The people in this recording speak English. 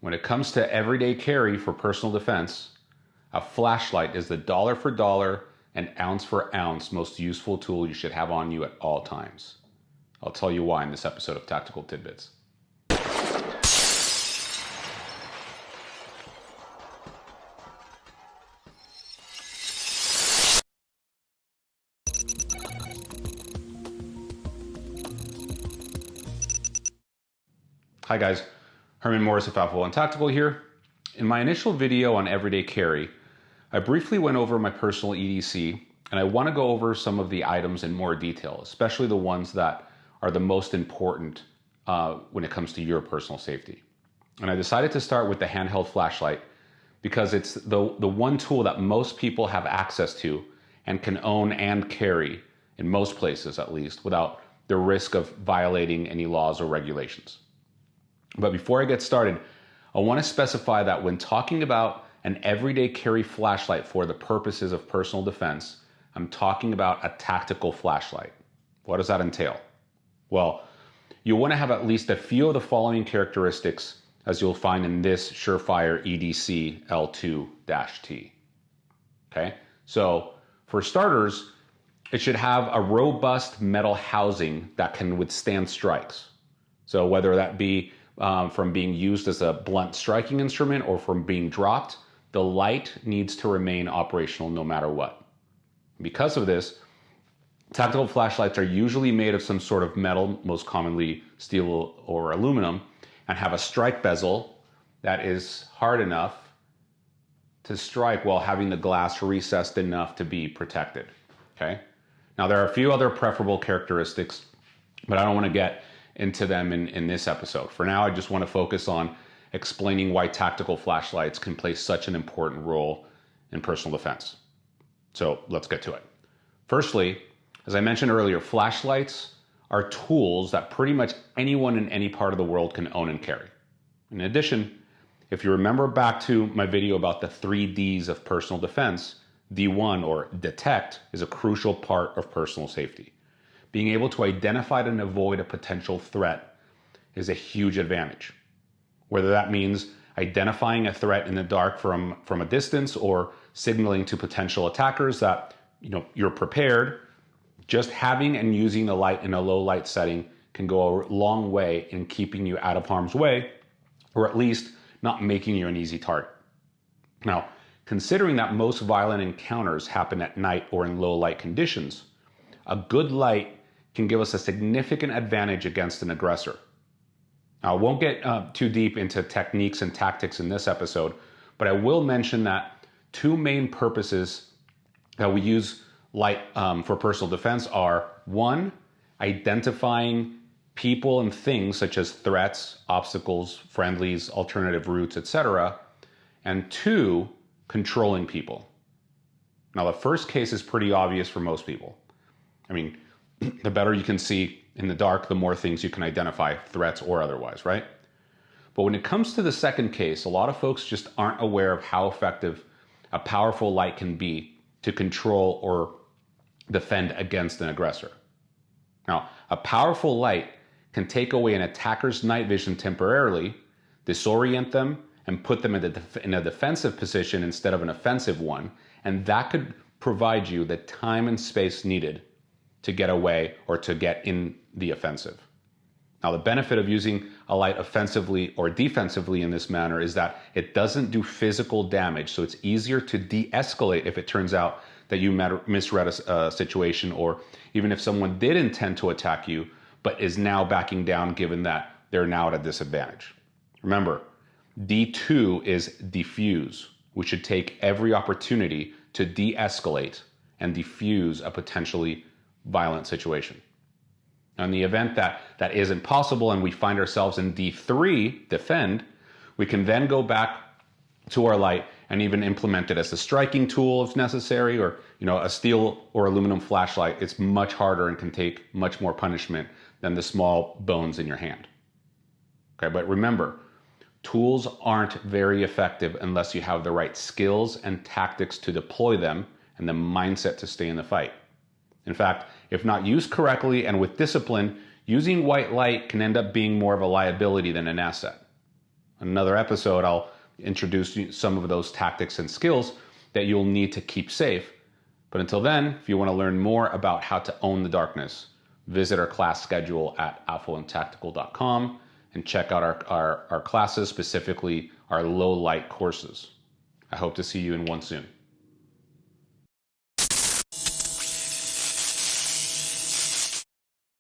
When it comes to everyday carry for personal defense, a flashlight is the dollar for dollar and ounce for ounce most useful tool you should have on you at all times. I'll tell you why in this episode of Tactical Tidbits. Hi guys, Herman Morris of Alpha and Tactical here. In my initial video on everyday carry, I briefly went over my personal EDC, and I want to go over some of the items in more detail, especially the ones that are the most important when it comes to your personal safety. And I decided to start with the handheld flashlight because it's the one tool that most people have access to and can own and carry, in most places at least, without the risk of violating any laws or regulations. But before I get started, I want to specify that when talking about an everyday carry flashlight for the purposes of personal defense, I'm talking about a tactical flashlight. What does that entail? Well, you want to have at least a few of the following characteristics, as you'll find in this Surefire EDC L2-T. Okay, so for starters, it should have a robust metal housing that can withstand strikes. So whether that be from being used as a blunt striking instrument or from being dropped, the light needs to remain operational no matter what. Because of this, tactical flashlights are usually made of some sort of metal, most commonly steel or aluminum, and have a strike bezel that is hard enough to strike while having the glass recessed enough to be protected. Okay? Now there are a few other preferable characteristics, but I don't want to get into them in this episode. For now, I just want to focus on explaining why tactical flashlights can play such an important role in personal defense. So let's get to it. Firstly, as I mentioned earlier, flashlights are tools that pretty much anyone in any part of the world can own and carry. In addition, if you remember back to my video about the 3 Ds of personal defense, D1 or detect is a crucial part of personal safety. Being able to identify and avoid a potential threat is a huge advantage. Whether that means identifying a threat in the dark from a distance or signaling to potential attackers that you're prepared, just having and using the light in a low light setting can go a long way in keeping you out of harm's way, or at least not making you an easy target. Now, considering that most violent encounters happen at night or in low light conditions, a good light can give us a significant advantage against an aggressor. Now, I won't get too deep into techniques and tactics in this episode, but I will mention that 2 main purposes that we use light for personal defense are: 1, identifying people and things such as threats, obstacles, friendlies, alternative routes, etc., and 2, controlling people. Now, the first case is pretty obvious for most people. I mean, the better you can see in the dark, the more things you can identify, threats or otherwise, right? But when it comes to the second case, a lot of folks just aren't aware of how effective a powerful light can be to control or defend against an aggressor. Now, a powerful light can take away an attacker's night vision temporarily, disorient them, and put them in a defensive position instead of an offensive one, and that could provide you the time and space needed to get away or to get in the offensive. Now, the benefit of using a light offensively or defensively in this manner is that it doesn't do physical damage, so it's easier to de-escalate if it turns out that you misread a situation, or even if someone did intend to attack you but is now backing down given that they're now at a disadvantage. Remember, D2 is defuse. We should take every opportunity to de-escalate and defuse a potentially violent situation. Now, in the event that that isn't possible and we find ourselves in D3, defend, we can then go back to our light and even implement it as a striking tool if necessary, or a steel or aluminum flashlight. It's much harder and can take much more punishment than the small bones in your hand. Okay, but remember, tools aren't very effective unless you have the right skills and tactics to deploy them and the mindset to stay in the fight. In fact, if not used correctly and with discipline, using white light can end up being more of a liability than an asset. another episode, I'll introduce some of those tactics and skills that you'll need to keep safe. But until then, if you want to learn more about how to own the darkness, visit our class schedule at alphaonetactical.com and check out our classes, specifically our low light courses. I hope to see you in one soon.